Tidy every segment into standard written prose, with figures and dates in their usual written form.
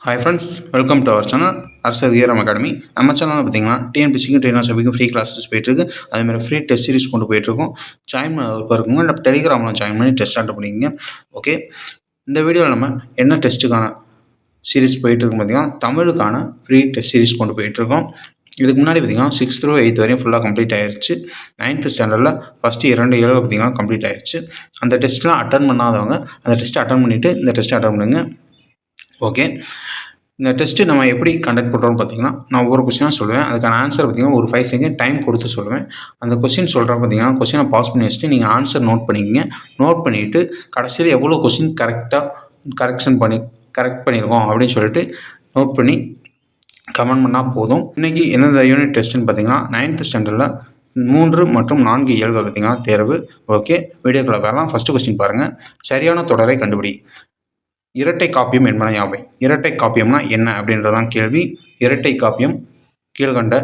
Hi friends, welcome to our channel அரசு அதிகாரம் academy. நம்ம சேனலில் பார்த்தீங்கன்னா டிஎன்பிசிக்கும் ட்ரெயினர் சபைக்கும் ஃப்ரீ கிளாஸஸ் போயிட்டுருக்கு. அதேமாதிரி ஃப்ரீ டெஸ்ட் சீரிஸ் கொண்டு போயிட்டுருக்கோம். ஜாயின் பண்ண இருக்குங்க இல்லை டெலிகிராமில் ஜாயின் பண்ணி டெஸ்ட் அட்டன் பண்ணிக்கங்க. ஓகே, இந்த வீடியோவில் நம்ம என்ன டெஸ்ட்டுக்கான சீரிஸ் போயிட்டுருக்கு பார்த்தீங்கன்னா தமிழுக்கான ஃப்ரீ டெஸ்ட் சீரிஸ் கொண்டு போயிட்டுருக்கோம். இதுக்கு முன்னாடி பார்த்தீங்கன்னா 6th to 8th வரையும் ஃபுல்லாக கம்ப்ளீட் ஆயிடுச்சு. 9th ஸ்டாண்டர்டில் ஃபஸ்ட்டு 2 இயரில் பார்த்தீங்கன்னா கம்ப்ளீட் ஆயிடுச்சு. அந்த டெஸ்ட்லாம் அட்டன் பண்ணாதவங்க அந்த டெஸ்ட்டை அட்டன் பண்ணிவிட்டு இந்த டெஸ்ட்டை அட்டன் பண்ணுங்க. ஓகே, இந்த டெஸ்ட்டு நம்ம எப்படி கண்டக்ட் பண்ணுறோம்னு பார்த்தீங்கன்னா, நான் ஒவ்வொரு கொஸ்டினாக சொல்லுவேன். அதுக்கான ஆன்சர் பார்த்தீங்கன்னா ஒரு 5 செகண்ட் டைம் கொடுத்து சொல்லுவேன். அந்த கொஸ்டின் சொல்கிறேன் பார்த்தீங்கன்னா, கொஸ்டினை பாஸ் பண்ணி வச்சுட்டு நீங்கள் ஆன்சர் நோட் பண்ணிக்கங்க. நோட் பண்ணிவிட்டு கடைசியில் எவ்வளோ கொஸ்டின் கரெக்ட் பண்ணியிருக்கோம் அப்படின்னு சொல்லிட்டு நோட் பண்ணி கமெண்ட் பண்ணால் போதும். இன்றைக்கி எந்தெந்த யூனிட் டெஸ்ட்டுன்னு பார்த்தீங்கன்னா 9th ஸ்டாண்டர்டில் 3 மற்றும் 4 இயல்கள் பார்த்தீங்கன்னா தேர்வு. ஓகே, வீடியோக்குள்ளே வரலாம். ஃபஸ்ட்டு கொஸ்டின் பாருங்கள். சரியான தொடரை கண்டுபிடி. இரட்டை காப்பியம் என்பன யாவை? இரட்டை காப்பியம்னா என்ன அப்படின்றதான் கேள்வி. இரட்டை காப்பியம் கீழ்கண்ட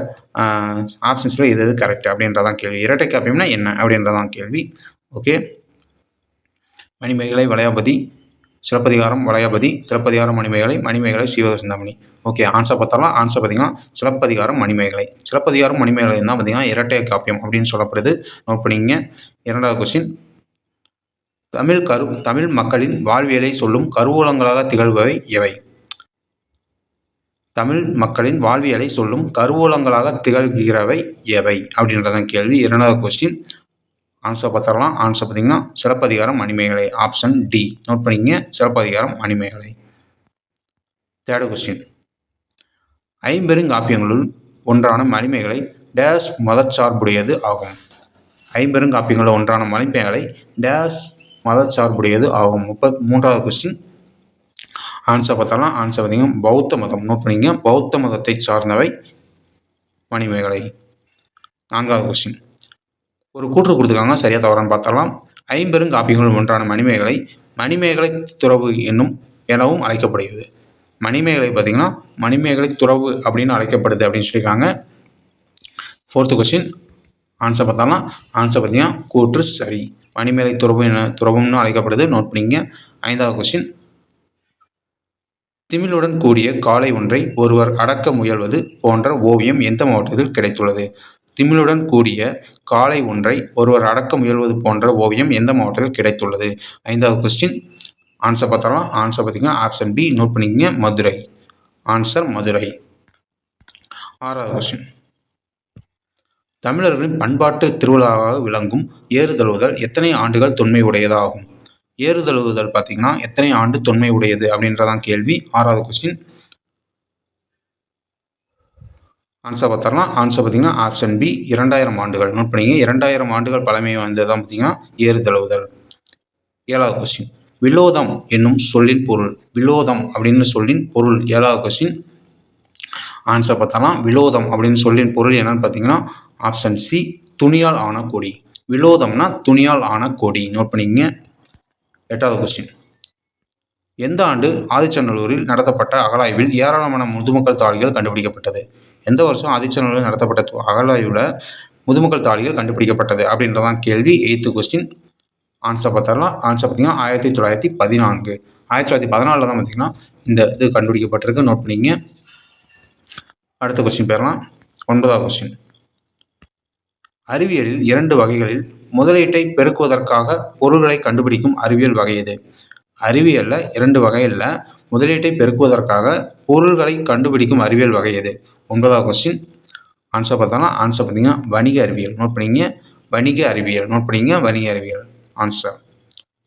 ஆப்ஷன்ஸில் எது கரெக்ட் அப்படின்றதான் கேள்வி. இரட்டை காப்பியம்னா என்ன அப்படின்றதான் கேள்வி. Okay, Manimekalai Valayapathi, Silappathikaram Valayapathi, Silappathikaram Manimekalai, Manimekalai Seevakachintamani. Okay, answer பார்த்தாலும் ஆன்சர் பார்த்தீங்கன்னா சிலப்பதிகாரம் மணிமேகலை. சிலப்பதிகாரம் மணிமேகலை தான் பார்த்தீங்கன்னா இரட்டை காப்பியம் அப்படின்னு சொல்லப்படுது. நோட் பண்ணிங்க. இரண்டாவது கொஸ்டின். தமிழ் மக்களின் வாழ்வியலை சொல்லும் கருவூலங்களாக திகழ்பவை எவை? தமிழ் மக்களின் வாழ்வியலை சொல்லும் கருவூலங்களாக திகழ்கிறவை எவை அப்படின்றதான் கேள்வி. இரண்டாவது கொஸ்டின். ஆன்சர் பார்த்துடலாம். ஆன்சர் பார்த்தீங்கன்னா Silappatikaram Manimekalai. Option D. Note பண்ணிங்க, சிலப்பதிகாரம் மணிமேகலை. Third question. ஐம்பெருங்காப்பியங்களுள் ஒன்றான மணிமேகலை டேஸ் மதச்சார்புடையது ஆகும். ஐம்பெருங்காப்பியங்களில் ஒன்றான மணிமேகலை டேஸ் மதச்சார்புடையது ஆகும். 33வது கொஸ்டின். ஆன்சர் பார்த்தாலும் ஆன்சர் பார்த்தீங்கன்னா பௌத்த மதம். நோட் பண்ணிங்க, பௌத்த மதத்தை சார்ந்தவை மணிமேகலை. 4வது கொஸ்டின். ஒரு கூற்று கொடுத்துருக்காங்க, சரியா தவறான்னு பார்த்தலாம். ஐம்பெருங்காப்பியங்கள் ஒன்றான மணிமேகலை மணிமேகலை துறவு எனவும் அழைக்கப்படுகிறது. மணிமேகலை பார்த்தீங்கன்னா மணிமேகலை துறவு அப்படின்னு அழைக்கப்படுது அப்படின்னு சொல்லியிருக்காங்க. 4th question. ஆன்சர் பார்த்தாலும் ஆன்சர் பார்த்தீங்கன்னா கூற்று சரி. மணிமேகலை துறவுன்னு அழைக்கப்படுது. நோட் பண்ணிங்க. 5வது கொஸ்டின். திமிழுடன் கூடிய காளை ஒன்றை ஒருவர் அடக்க முயல்வது போன்ற ஓவியம் எந்த மாவட்டத்தில் கிடைத்துள்ளது? திமிழுடன் கூடிய காளை ஒன்றை ஒருவர் அடக்க முயல்வது போன்ற ஓவியம் எந்த மாவட்டத்தில் கிடைத்துள்ளது? 5வது கொஸ்டின். ஆன்சர் பார்த்தாலும் ஆன்சர் பார்த்தீங்கன்னா ஆப்ஷன் பி. நோட் பண்ணிக்கங்க, மதுரை. ஆன்சர் மதுரை. 6வது கொஸ்டின். தமிழர்களின் பண்பாட்டு திருவிழாவாக விளங்கும் ஏறுதழுவுதல் எத்தனை ஆண்டுகள் தொன்மை உடையதாகும்? ஏறுதழுவுதல் பார்த்தீங்கன்னா எத்தனை ஆண்டு தொன்மை உடையது அப்படின்றதான் கேள்வி. 6வது கொஸ்டின். ஆன்சர் பார்த்தரலாம். ஆன்சர் பார்த்தீங்கன்னா ஆப்ஷன் பி. 2000 ஆண்டுகள். நோட் பண்ணிங்க, 2000 ஆண்டுகள் பழமை வாய்ந்ததான் பார்த்தீங்கன்னா ஏறுதழுவுதல். 7வது கொஸ்டின். விலோதம் என்னும் சொல்லின் பொருள். விலோதம் அப்படின்னு சொல்லின் பொருள். 7வது கொஸ்டின். ஆன்சர் பார்த்தலாம். விலோதம் அப்படின்னு சொல்லின் பொருள் என்னன்னு பார்த்தீங்கன்னா ஆப்ஷன் சி. துணியால் ஆன கொடி. விலோதம்னா துணியால் ஆன கொடி. நோட் பண்ணிங்க. 8வது கொஸ்டின். எந்த ஆண்டு ஆதிச்சநல்லூரில் நடத்தப்பட்ட அகழாய்வில் ஏராளமான முதுமக்கள் தாழிகள் கண்டுபிடிக்கப்பட்டது? எந்த வருஷம் ஆதிச்சநல்லூரில் நடத்தப்பட்ட அகழாய்வில் முதுமக்கள் தாழிகள் கண்டுபிடிக்கப்பட்டது அப்படின்றதான் கேள்வி. 8th question. ஆன்சர் பார்த்தரலாம். ஆன்சர் பார்த்தீங்கன்னா 1914. 1914 தான் பார்த்தீங்கன்னா இந்த இது கண்டுபிடிக்கப்பட்டிருக்கு. நோட் பண்ணிங்க. அடுத்த கொஸ்டின் போயிடலாம். 9வது கொஸ்டின். அறிவியலில் 2 வகைகளில் முதலீட்டை பெருக்குவதற்காக பொருள்களை கண்டுபிடிக்கும் அறிவியல் வகை எது? அறிவியலில் 2 வகையில் முதலீட்டை பெருக்குவதற்காக பொருள்களை கண்டுபிடிக்கும் அறிவியல் வகை எது? 9வது கொஸ்டின். ஆன்சர் பார்த்தாலும் ஆன்சர் பார்த்தீங்கன்னா வணிக அறிவியல். நோட் பண்ணிங்க, வணிக அறிவியல். நோட் பண்ணிங்க, வணிக அறிவியல். ஆன்சர்.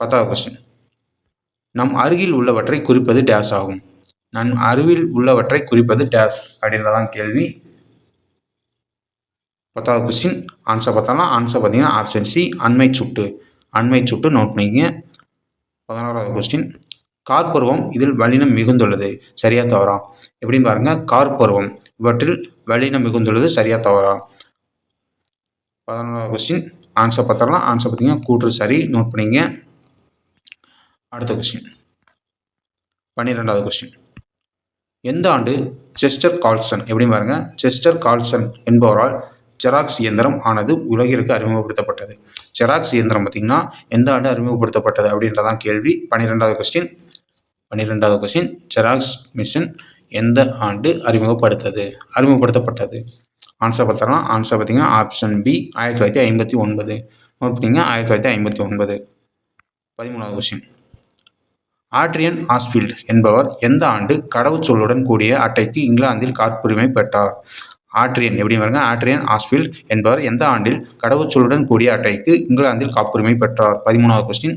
10வது கொஸ்டின். நம் அருகில் உள்ளவற்றை குறிப்பது டேஸ் ஆகும். நம் அருகில் உள்ளவற்றை குறிப்பது டேஸ் அப்படின்றதான் கேள்வி. 10வது கொஸ்டின். ஆன்சர் பார்த்தாலும் ஆன்சர் பார்த்தீங்கன்னா ஆப்ஷன் சி. அண்மை சுட்டு. அண்மை சுட்டு. நோட் பண்ணிங்க. 11வது கொஸ்டின். கார்பருவம் இதில் வல்லினம் மிகுந்துள்ளது, சரியா தவறா? எப்படின்னு பாருங்க. கார்பருவம் இவற்றில் வல்லினம் மிகுந்துள்ளது, சரியா தவறா? 11வது கொஸ்டின். ஆன்சர் பார்த்தாலும் ஆன்சர் பார்த்தீங்கன்னா கூற்று சரி. நோட் பண்ணிங்க. அடுத்த கொஸ்டின். 12வது கொஸ்டின். எந்த ஆண்டு செஸ்டர் கால்சன், எப்படின்னு பாருங்க, செஸ்டர் கால்சன் என்பவரால் ஜெராக்ஸ் இயந்திரம் ஆனது உலகிற்கு அறிமுகப்படுத்தப்பட்டது? ஜெராக்ஸ் இயந்திரம் பார்த்தீங்கன்னா எந்த ஆண்டு அறிமுகப்படுத்தப்பட்டது அப்படின்றதான் கேள்வி. 12வது கொஸ்டின். 12வது கொஸ்டின், ஜெராக்ஸ் மிஷின் எந்த ஆண்டு அறிமுகப்படுத்தப்பட்டது? ஆன்சர் பார்த்தலாம். ஆன்சர் பார்த்தீங்கன்னா ஆப்ஷன் பி 1959. நோட் பண்ணிங்க 1959. 13வது கொஸ்டின், ஆட்ரியன் ஆஸ்ஃபீல்ட் என்பவர் எந்த ஆண்டு கடவுச்சொல்லுடன் கூடிய அட்டைக்கு இங்கிலாந்தில் காப்புரிமை பெற்றார்? ஆட்ரியன் எப்படி பாருங்க, ஆட்ரியன் ஆஸ்ஃபீல்ட் என்பவர் எந்த ஆண்டில் கடவுச்சொல்லுடன் கூடிய அட்டைக்கு இங்கிலாந்தில் காப்புரிமை பெற்றார்? 13வது கொஸ்டின்.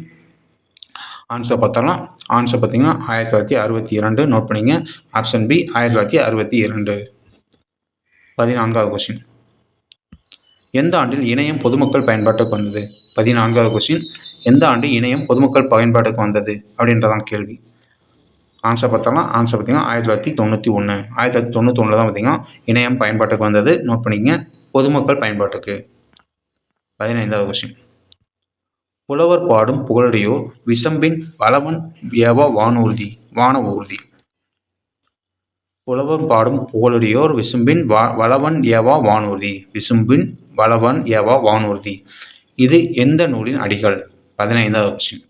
ஆன்சர் பார்த்தலாம். ஆன்சர் பார்த்தீங்கன்னா 1962. நோட் பண்ணிங்க ஆப்ஷன் பி 1962. 14வது கொஸ்டின், எந்த ஆண்டில் இணையம் பொதுமக்கள் பயன்பாட்டுக்கு வந்தது? 14வது கொஸ்டின், எந்த ஆண்டு இணையம் பொதுமக்கள் பயன்பாட்டுக்கு வந்தது அப்படின்றதான் கேள்வி. ஆன்சர் பார்த்தலாம். ஆன்சர் பார்த்தீங்கன்னா 1991. 1991 தான் பார்த்தீங்கன்னா இணையம் பயன்பாட்டுக்கு வந்தது. நோட் பண்ணிங்க பொதுமக்கள் பயன்பாட்டுக்கு. 15வது கொஸ்டின், புலவர் பாடும் புகழுடையோர் விசம்பின் வளவன் ஏவ வானவூர்தி. புலவர் பாடும் புகழுடையோர் விசும்பின் வளவன் ஏவா வானூர்தி. விசும்பின் வளவன் ஏவா வானூர்தி. இது எந்த நூலின் அடிகள்? 15வது கொஸ்டின்.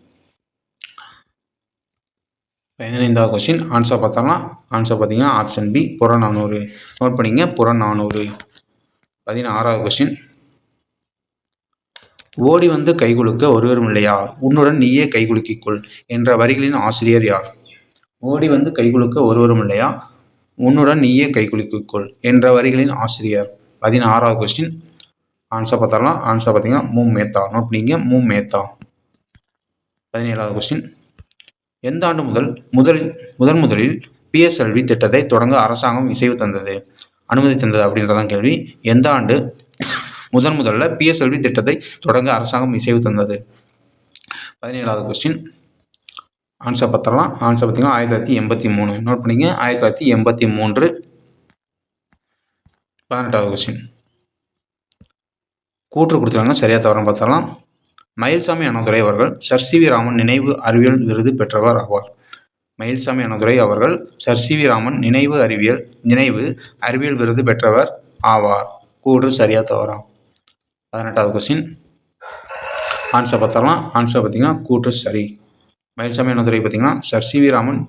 15வது கொஸ்டின் ஆன்சர் பார்த்தோம்னா ஆன்சர் பார்த்தீங்கன்னா ஆப்ஷன் பி புறநானூறு. நோட் பண்ணிங்க புறநானூறு. 16வது கொஸ்டின், ஓடி வந்து கைகுலுக்க ஒருவரும் இல்லையா, உன்னுடன் நீயே கைகுலுக்கிக்கொள் என்ற வரிகளின் ஆசிரியர் யார்? ஓடி வந்து கைகுலுக்க ஒருவரும் இல்லையா, உன்னுடன் நீயே கைகுலுக்கிக்கொள் என்ற வரிகளின் ஆசிரியர். 16வது கொஸ்டின் ஆன்சர் பார்த்தரலாம். ஆன்சர் பார்த்தீங்கன்னா மு மேத்தா. நோட் பண்ணிங்க மு மேத்தா. 17வது கொஸ்டின், எந்த ஆண்டு முதலில் பிஎஸ்எல்வி திட்டத்தை தொடங்க அரசாங்கம் அனுமதி தந்தது அப்படின்றதான் கேள்வி. எந்த ஆண்டு முதல்ல பிஎஸ்எல்வி திட்டத்தை தொடங்க அரசாங்கம் இசைவு தந்தது? 17வது கொஸ்டின் ஆன்சர் பார்த்தரலாம். ஆன்சர் பார்த்தீங்கன்னா 1983. நோட் பண்ணிங்க 1983. 18வது கொஸ்டின் கூற்று கொடுத்துருவாங்க, சரியா தவறுன்னு பார்த்தரலாம். மயில்சாமி அண்ணாதுரை அவர்கள் சர் சி.வி. ராமன் நினைவு அறிவியல் விருது பெற்றவர் ஆவார். மயில்சாமி அண்ணாதுரை அவர்கள் சர் சி.வி. ராமன் நினைவு அறிவியல் விருது பெற்றவர் ஆவார். கூற்று சரியா தவறா? 18வது கொஸ்டின் ஆன்சர் பார்த்தரலாம். ஆன்சர் பார்த்தீங்கன்னா கூற்று சரி. மயில்சாமி அண்ணாதுரை பார்த்தீங்கன்னா சர் சி.வி. ராமன்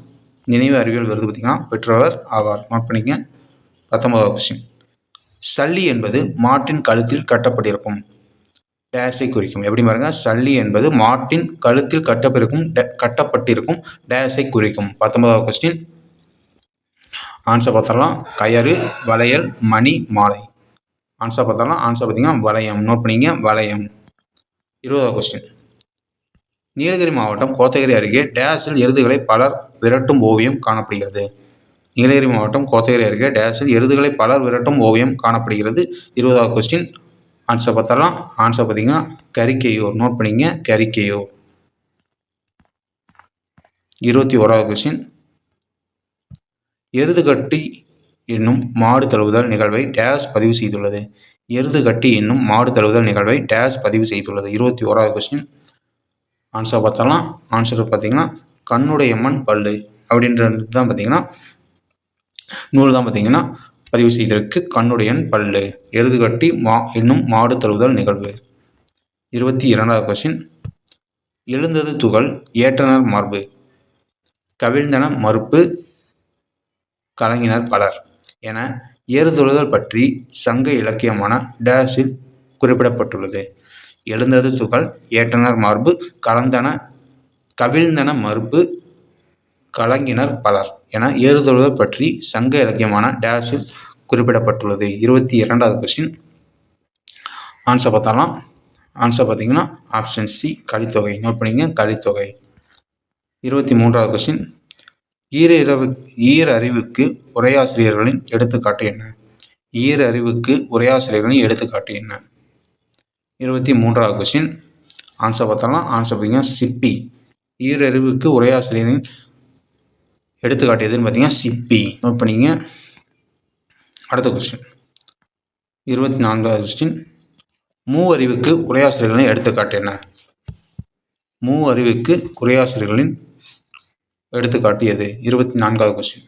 நினைவு அறிவியல் விருது பார்த்தீங்கன்னா பெற்றவர் ஆவார். நோட் பண்ணிங்க. 19வது கொஸ்டின், சல்லி என்பது மாட்டின் கழுத்தில் கட்டப்பட்டிருக்கும் டேஸை குறிக்கும். எப்படி பாருங்க, சல்லி என்பது மாட்டின் கழுத்தில் கட்டப்பட்டிருக்கும் டேஸை குறிக்கும். 19வது கொஸ்டின் ஆன்சர் பார்த்தரலாம். கயறு, வளையல், மணி, மாலை. ஆன்சர் பார்த்தரலாம். ஆன்சர் பார்த்தீங்கன்னா வளையம். நோட் பண்ணிங்க வளையம். 20வது கொஸ்டின், நீலகிரி மாவட்டம் கோத்தகிரி அருகே டேஸில் எருதுகளை பலர் விரட்டும் ஓவியம் காணப்படுகிறது. நீலகிரி மாவட்டம் கோத்தகிரி அருகே டேஸில் எருதுகளை பலர் விரட்டும் ஓவியம் காணப்படுகிறது. 20வது கொஸ்டின் ஆன்சர் பார்த்தரலாம். ஆன்சர் பார்த்தீங்கன்னா கரிக்கையூர். நோட் பண்ணிங்க கரிக்கையூர். 21வது கொஸ்டின், எருதுகட்டி என்னும் மாடு தழுவுதல் நிகழ்வை டேஸ் பதிவு செய்துள்ளது. எருதுகட்டி என்னும் மாடு தழுவுதல் நிகழ்வை டேஸ் பதிவு செய்துள்ளது. 21வது கொஸ்டின் ஆன்சர் பார்த்தரலாம். ஆன்சர் பார்த்தீங்கன்னா கண்ணுடையம்மன் பல்லு அப்படின்றது தான் பார்த்தீங்கன்னா நூல் தான் பார்த்தீங்கன்னா பதிவு செய்திருக்கு. கண்ணுடையன் பல்லு, எருதுகட்டி என்னும் மாடு தழுவுதல் நிகழ்வு. 22வது கொஸ்டின், எழுந்தது துகள், ஏற்றனர் மார்பு, கவிழ்ந்தன மறுப்பு, கலங்கினர் பலர் என ஏறுதொழுதல் பற்றி சங்க இலக்கியமான டேஸில் குறிப்பிடப்பட்டுள்ளது. எழுந்தது துகள், ஏற்றனர் மார்பு, கவிழ்ந்தன மறுப்பு, கலங்கினர் பலர் என ஏறுதொழுதல் பற்றி சங்க இலக்கியமான டேஸில் குறிப்பிடப்பட்டுள்ளது. 22வது கொஸ்டின் ஆன்சர் பார்த்தலாம். ஆன்சர் பார்த்தீங்கன்னா ஆப்ஷன் சி கலித்தொகை. நோட் பண்ணிங்க கலித்தொகை. 23வது கொஸ்டின், ஈரறிவுக்கு உரையாசிரியர்களின் எடுத்துக்காட்டு என்ன? ஈரறிவுக்கு உரையாசிரியர்களின் எடுத்துக்காட்டு என்ன? 23வது கொஸ்டின் ஆன்சர் பார்த்தலாம். ஆன்சர் பார்த்தீங்கன்னா சிப்பி. ஈரறிவுக்கு உரையாசிரியரின் எடுத்துக்காட்டு எதுன்னு பார்த்தீங்கன்னா சிப்பி. நோட் பண்ணிங்க. அடுத்த கொஸ்டின் 24வது கொஸ்டின், மூவறிவுக்கு உரையாசிரியர்களின் எடுத்துக்காட்டு என்ன? மூவறிவுக்கு உரையாசிரியர்களின் எடுத்துக்காட்டு எது? 24வது கொஸ்டின்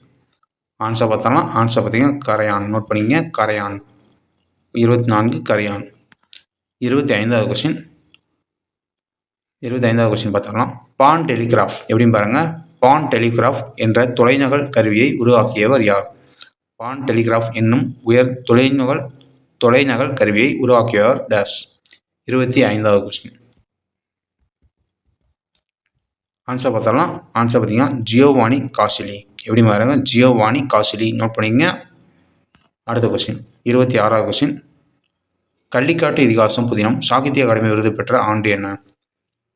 ஆன்சர் பார்த்தோம்னா ஆன்சர் பார்த்தீங்கன்னா கரையான். நோட் பண்ணிங்க கரையான். 24 கரையான். 25வது கொஸ்டின் பார்த்தோம்னா பான் டெலிகிராஃப் எப்படின்னு பாருங்க. பான் டெலிகிராஃப் என்ற தொலைநகல் கருவியை உருவாக்கியவர் யார்? பான் டெலிகிராஃப் என்னும் தொலைநகல் கருவியை உருவாக்கியவர் டேஸ். 25வது கொஸ்டின். ஆன்சர் பார்த்தலாம். ஆன்சர் பார்த்தீங்கன்னா ஜியோவானி காசிலி. எப்படி பாருங்க, ஜியோவானி காசிலி. நோட் பண்ணிங்க. அடுத்த கொஸ்டின் 26வது கொஸ்டின். கள்ளிக்காட்டு இதிகாசம் புதினம் சாகித்ய அகாடமி விருது பெற்ற ஆண்டு என்ன?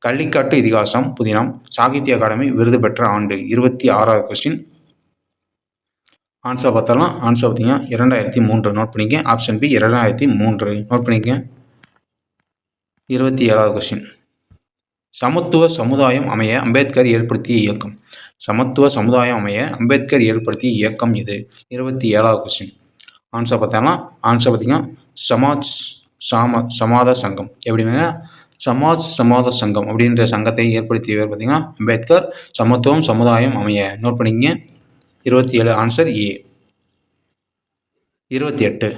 கள்ளிக்காட்டு இதிகாசம் புதினம் சாகித்ய அகாடமி விருது பெற்ற ஆண்டு. 26வது கொஸ்டின். ஆன்சர் பார்த்தலாம். ஆன்சர் பார்த்தீங்கன்னா 2003. நோட் பண்ணிக்க. Option B 2003. நோட் பண்ணிக்க. 27வது கொஸ்டின். சமத்துவ சமுதாயம் அமைய அம்பேத்கர் ஏற்படுத்திய இயக்கம். சமத்துவ சமுதாயம் அமைய அம்பேத்கர் ஏற்படுத்திய இயக்கம் இது. 27வது கொஸ்டின். ஆன்சர் பார்த்தோம்னா ஆன்சர் பார்த்தீங்கன்னா சமாத சங்கம். எப்படின்னா சமாத சங்கம் அப்படின்ற சங்கத்தை ஏற்படுத்தியவர் பார்த்தீங்கன்னா அம்பேத்கர். சமத்துவம் சமுதாயம் அமைய. நோட் பண்ணிங்க. 27 ஆன்சர் ஏ. 28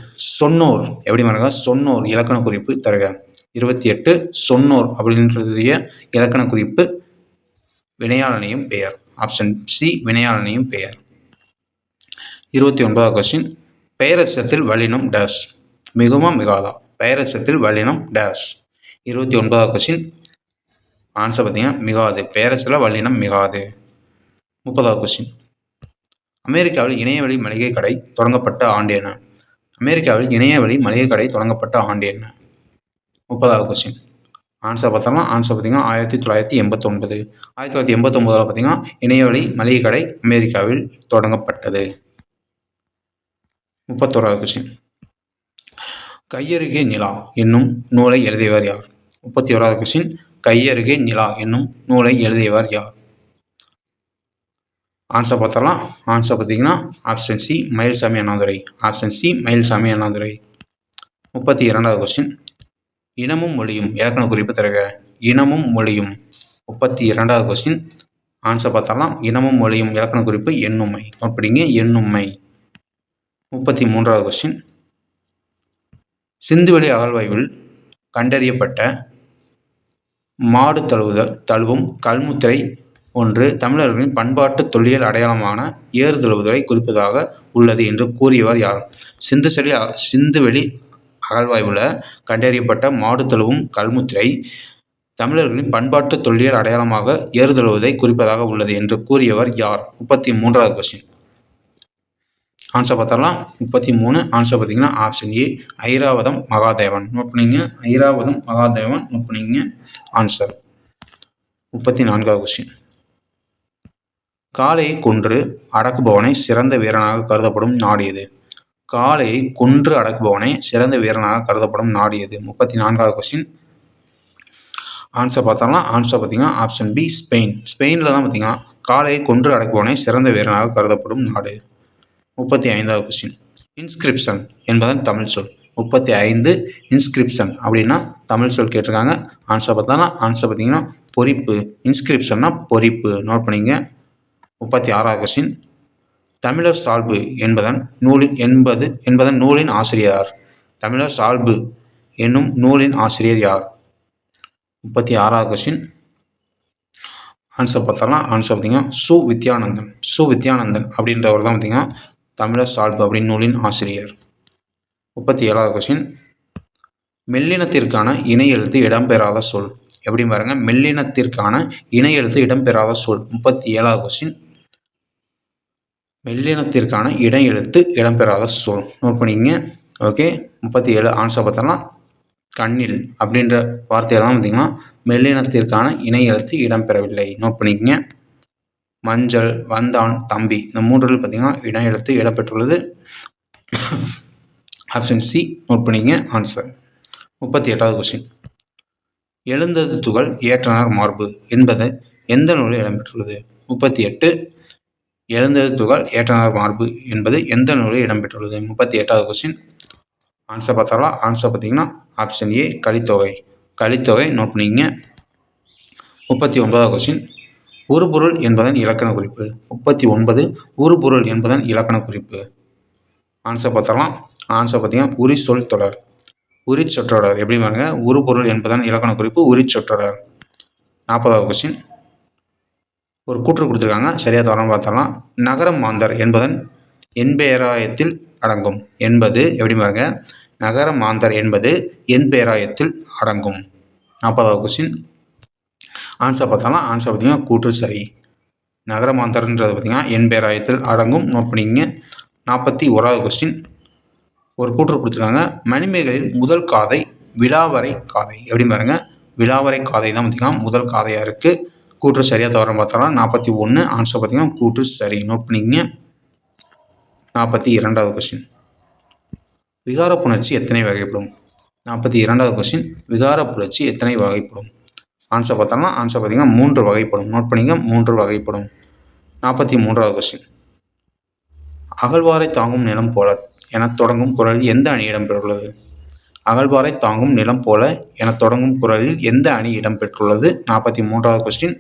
சொன்னோர். எப்படி பாருங்க, சொன்னோர் இலக்கண குறிப்பு தருக. 28 சொன்னோர் அப்படின்றதுடைய இலக்கண குறிப்பு வினையாளனையும் பெயர். ஆப்ஷன் சி வினையாளனையும் பெயர். 29வது கொஸ்டின். பெயரெச்சத்தில் வல்லினம் டேஷ். மிகுமா மிகாதா? பெயரெச்சத்தில் வல்லினம் டேஷ். 29வது கொஸ்டின். ஆன்சர் பார்த்தீங்கன்னா மிகாது. பெயரெச்சல வல்லினம் மிகாது. 30வது கொஸ்டின். அமெரிக்காவில் இணையவழி மளிகை கடை தொடங்கப்பட்ட ஆண்டு என்ன? அமெரிக்காவில் இணையவழி மளிகை கடை தொடங்கப்பட்ட ஆண்டு என்ன? 30வது கொஸ்டின். ஆன்சர் பார்த்தோம்னா ஆன்சர் பார்த்தீங்கன்னா 1989. 1989 பார்த்தீங்கன்னா இணையவழி மளிகை கடை அமெரிக்காவில் தொடங்கப்பட்டது. 31வது கொஸ்டின். கையருகே நிலா என்னும் நூலை எழுதியவர் யார்? 31வது கொஸ்டின். கையருகே நிலா என்னும் நூலை எழுதியவர் யார்? ஆன்சர் பார்த்தலாம். ஆன்சர் பார்த்தீங்கன்னா option C Mayilsamy Annadurai. Option C Mayilsamy Annadurai. 32வது கொஸ்டின். இனமும் மொழியும் இலக்கண குறிப்பு தருக. இனமும் மொழியும். 32வது கொஸ்டின். ஆன்சர் பார்த்தலாம். இனமும் மொழியும் இலக்கண குறிப்பு எண்ணுமை. நோட் பண்ணிங்க, எண்ணுமை. 33வது கொஸ்டின். சிந்துவெளி அகழ்வாய்வில் கண்டறியப்பட்ட மாடு தழுவும் கல்முத்திரை ஒன்று தமிழர்களின் பண்பாட்டு தொல்லியல் அடையாளமான ஏறு தழுவுதலை குறிப்பதாக உள்ளது என்று கூறியவர் யார்? சிந்துவெளி அகழ்வாய்வில் கண்டறியப்பட்ட மாடு தழுவும் கல்முத்திரை தமிழர்களின் பண்பாட்டு தொல்லியல் அடையாளமாக ஏறு தழுவுவதை குறிப்பதாக உள்ளது என்று கூறியவர் யார்? 33வது கொஸ்டின். ஆன்சர் பார்த்தலாம். 33 ஆன்சர் பார்த்தீங்கன்னா option A Iravatham Mahadevan. Note பண்ணிங்க. ஐராவதம் மகாதேவன். நோட் பண்ணிங்க. ஆன்சர். 34வது கொஸ்டின். காளையை கொன்று அடக்குபவனை சிறந்த வீரனாக கருதப்படும் நாடு எது? காளையை கொன்று அடக்குபவனை சிறந்த வீரனாக கருதப்படும் நாடு எது? 34வது கொஸ்டின். ஆன்சர் பார்த்தோம்னா ஆன்சர் பார்த்தீங்கன்னா ஆப்ஷன் பி ஸ்பெயின். ஸ்பெயினில் தான் பார்த்தீங்கன்னா காளையை கொன்று அடக்குபவனை சிறந்த வீரனாக கருதப்படும் நாடு. 35வது கொஸ்டின். இன்ஸ்கிரிப்ஷன் என்பதன் தமிழ் சொல். 35 இன்ஸ்கிரிப்ஷன் அப்படின்னா தமிழ் சொல் கேட்டிருக்காங்க. ஆன்சர் பார்த்தோம்னா ஆன்சர் பார்த்தீங்கன்னா பொறிப்பு. இன்ஸ்கிரிப்ஷன்னா பொறிப்பு. நோட் பண்ணிங்க. 36வது கொஸ்டின். தமிழர் சால்பு என்பதன் நூலின் ஆசிரியர். தமிழர் சால்பு என்னும் நூலின் ஆசிரியர் யார்? 36வது கொஸ்டின். ஆன்சர் பார்த்தோம்னா ஆன்சர் பார்த்தீங்கன்னா சு வித்யானந்தன். சு வித்யானந்தன் அப்படின்றவர் தான் பார்த்தீங்கன்னா தமிழர் சால்பு அப்படின்னு நூலின் ஆசிரியர். 37வது கொஸ்டின். மெல்லினத்திற்கான இணை எழுத்து இடம்பெறாத சொல். எப்படி பாருங்க, மெல்லினத்திற்கான இணை எழுத்து இடம்பெறாத சொல். 37வது கொஸ்டின். மெல்லினத்திற்கான இணை எழுத்து இடம்பெறாத சொல். நோட் பண்ணிங்க. ஓகே. 37 ஆன்சர் பார்த்தோம்னா கண்ணில் அப்படின்ற வார்த்தையில் தான் பார்த்தீங்கன்னா மெல்லினத்திற்கான இணை எழுத்து இடம்பெறவில்லை. நோட் பண்ணிக்கங்க. மஞ்சள், வந்தான், தம்பி இந்த மூன்றில் பார்த்தீங்கன்னா இணை எழுத்து இடம்பெற்றுள்ளது. Option C. நோட் பண்ணிங்க. ஆன்சர். 38வது கொஸ்டின். எழுந்தது துகள் ஏற்றனர் மார்பு என்பது எந்த நூலில் இடம்பெற்றுள்ளது? 38 எழுந்தது துகள் ஏற்றனர் மார்பு என்பது எந்த நூலில் இடம்பெற்றுள்ளது? 38வது கொஸ்டின். ஆன்சர் பார்த்தாலா ஆன்சர் பார்த்தீங்கன்னா option A Kalithogai. Kalithogai. Note பண்ணிங்க. 39வது கொஸ்டின். உருபொருள் என்பதன் இலக்கண குறிப்பு. 39 உருபொருள் என்பதன் இலக்கண குறிப்பு. ஆன்சர் பார்த்தலாம். ஆன்சர் பார்த்தீங்கன்னா உரி சொல் தொடர். உரி சொற்றொடர். எப்படி பாருங்க, உருபொருள் என்பதன் இலக்கண குறிப்பு உரி சொற்றொடர். 40வது கொஸ்டின். ஒரு கூற்று கொடுத்துருக்காங்க, சரியாக தவறான்னு பார்த்தலாம். நகரம் மாந்தர் என்பதன் என்பேராயத்தில் அடங்கும் என்பது எப்படி பாருங்க, நகர மாந்தர் என்பது என்பேராயத்தில் அடங்கும். 40வது கொஸ்டின் ஆன்சர் பார்த்தலாம். ஆன்சர் பார்த்தீங்கன்னா கூற்று சரி. நகர மாந்தர்ன்றது பார்த்தீங்கன்னா என்பேராயத்தில் அடங்கும். நோட் பண்ணிக்கங்க. 41வது கொஸ்டின் ஒரு கூற்று கொடுத்துருக்காங்க, மணிமேகலையில் முதல் காதை விலாவரை காதை எப்படி பாருங்க, விலாவரை காதை தான் பார்த்தீங்கன்னா முதல் காதையாக இருக்குது. கூற்று சரியாக தவறான்னு பார்த்தலாம். 41 ஆன்சர் பார்த்தீங்கன்னா கூற்று சரி. நோட் பண்ணிக்கங்க. 42வது கொஸ்டின் விகார புணர்ச்சி எத்தனை வகைப்படும்? 42வது கொஸ்டின் விகார புணர்ச்சி எத்தனை வகைப்படும்? ஆன்சர் பார்த்தோம்னா ஆன்சர் பார்த்தீங்கன்னா 3 வகைப்படும். நோட் பண்ணிங்க, 3 வகைப்படும். 43வது கொஸ்டின் அகழ்வாரை தாங்கும் நிலம் போல என தொடங்கும் குறளில் எந்த அணி இடம்பெற்றுள்ளது? அகழ்வாரை தாங்கும் நிலம் போல என தொடங்கும் குறளில் எந்த அணி இடம்பெற்றுள்ளது? 43வது கொஸ்டின்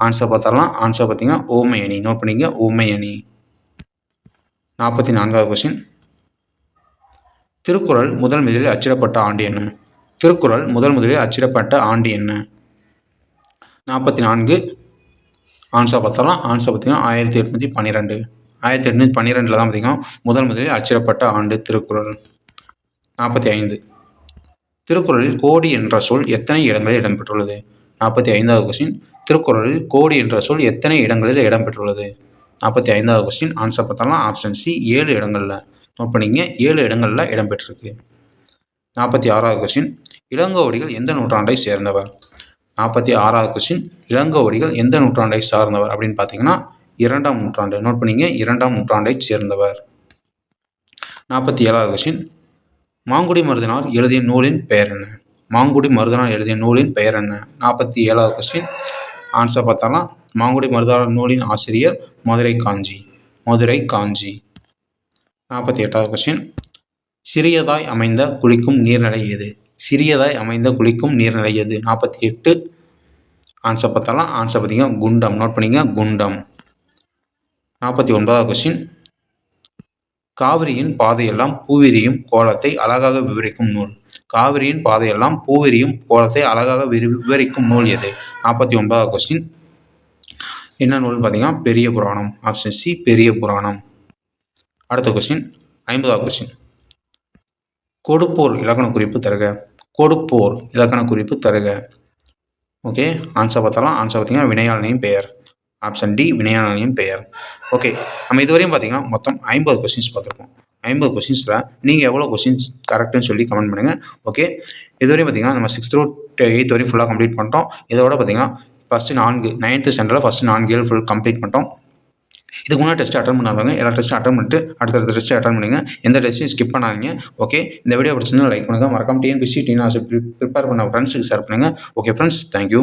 ஆன்சர் பார்த்தரலாம். ஆன்சர் பார்த்தீங்கன்னா ஓமை அணி. நோட் பண்ணிங்க, ஓமை அணி. 44வது கொஸ்டின் திருக்குறள் முதல் முதலில் அச்சிடப்பட்ட ஆண்டு என்ன? திருக்குறள் முதல் முதலில் அச்சிடப்பட்ட ஆண்டு என்ன? 44 ஆன்சர் பார்த்தரலாம். ஆன்சர் பார்த்தீங்கன்னா 1812. 1812 தான் பார்த்தீங்கன்னா முதல் முதலில் அச்சிடப்பட்ட ஆண்டு திருக்குறள். 45 திருக்குறளில் கோடி என்ற சொல் எத்தனை இடங்களில் இடம்பெற்றுள்ளது? 45வது கொஸ்டின் திருக்குறளில் கோடி என்ற சொல் எத்தனை இடங்களில் இடம்பெற்றுள்ளது? 45வது கொஸ்டின் ஆன்சர் பார்த்தோம்னா ஆப்ஷன் சி 7 இடங்களில். நோட் பண்ணிங்க, 7 இடங்களில் இடம்பெற்றிருக்கு. 46வது கொஸ்டின் இளங்கோவடிகள் எந்த நூற்றாண்டை சேர்ந்தவர்? 46வது கொஸ்டின் இளங்கோவடிகள் எந்த நூற்றாண்டை சார்ந்தவர் அப்படின்னு பார்த்தீங்கன்னா 2ஆம் நூற்றாண்டு. நோட் பண்ணிங்க, 2ஆம் நூற்றாண்டை சேர்ந்தவர். 47வது கொஸ்டின் மாங்குடி மருதனார் எழுதிய நூலின் பெயர் என்ன? மாங்குடி மருதனார் எழுதிய நூலின் பெயர் என்ன? 47வது கொஸ்டின் ஆன்சர் பார்த்தலாம். மாங்குடி மருதனார் நூலின் ஆசிரியர் மதுரை காஞ்சி. மதுரை காஞ்சி. 48வது கொஸ்டின் சிறியதாய் அமைந்த குளிக்கும் நீர்நிலை எது? சிறியதாய் அமைந்த குளிக்கும் நீர்நிலை எது? 48 ஆன்சர் பார்த்தலாம். ஆன்சர் பார்த்தீங்கன்னா குண்டம். நோட் பண்ணிங்க, குண்டம். 49வது கொஸ்டின் காவிரியின் பாதையெல்லாம் பூவிரியும் கோலத்தை அழகாக விவரிக்கும் நூல். காவிரியின் பாதையெல்லாம் பூவிரியும் கோலத்தை அழகாக விவரிக்கும் நூல் எது? 49வது கொஸ்டின் என்ன நூல்னு பார்த்தீங்கன்னா பெரிய புராணம். ஆப்ஷன் சி பெரிய புராணம். அடுத்த கொஸ்டின் 50வது கொஸ்டின் கொடுப்போர் இலக்கண குறிப்பு தருக. கொடுப்போர் இலக்கண குறிப்பு தருக. ஓகே, ஆன்சர் பார்த்தலாம். ஆன்சர் பார்த்தீங்கன்னா வினையாளனின் பெயர். ஆப்ஷன் டி வினையாளனின் பெயர். ஓகே, நம்ம இதுவரையும் பார்த்தீங்கன்னா மொத்தம் 50 கொஸ்டின்ஸ் பார்த்துருப்போம். 50 கொஸ்டின்ஸில் நீங்கள் எவ்வளோ கொஸ்டின்ஸ் கரெக்டுன்னு சொல்லி கமெண்ட் பண்ணுங்கள். ஓகே, இதுவரையும் பார்த்தீங்கன்னா நம்ம 6th to 8th வரையும் ஃபுல்லாக கம்ப்ளீட் பண்ணிட்டோம். இதோட பார்த்தீங்கன்னா ஃபஸ்ட்டு 9th ஸ்டாண்டர்டில் ஃபஸ்ட்டு 4 இயர் ஃபுல் கம்ப்ளீட் பண்ணிட்டோம். இதுக்கு முன்னாடி டெஸ்ட்டு அட்டன் பண்ணாதவங்க எல்லா டெஸ்ட்டும் அட்டன் பண்ணிட்டு அடுத்தடுத்த டெஸ்ட்டு அட்டன் பண்ணுங்க. எந்த டெஸ்ட்டையும் ஸ்கிப் பண்ணாதீங்க. ஓகே, இந்த வீடியோ பிடிச்சிருந்தா லைக் பண்ணுங்கள். மறக்காம டிஎன்பிஎஸ்சி ப்ரிப்பேர் பண்ண ஃப்ரெண்ட்ஸுக்கு ஷேர் பண்ணுங்கள். Okay friends, thank you.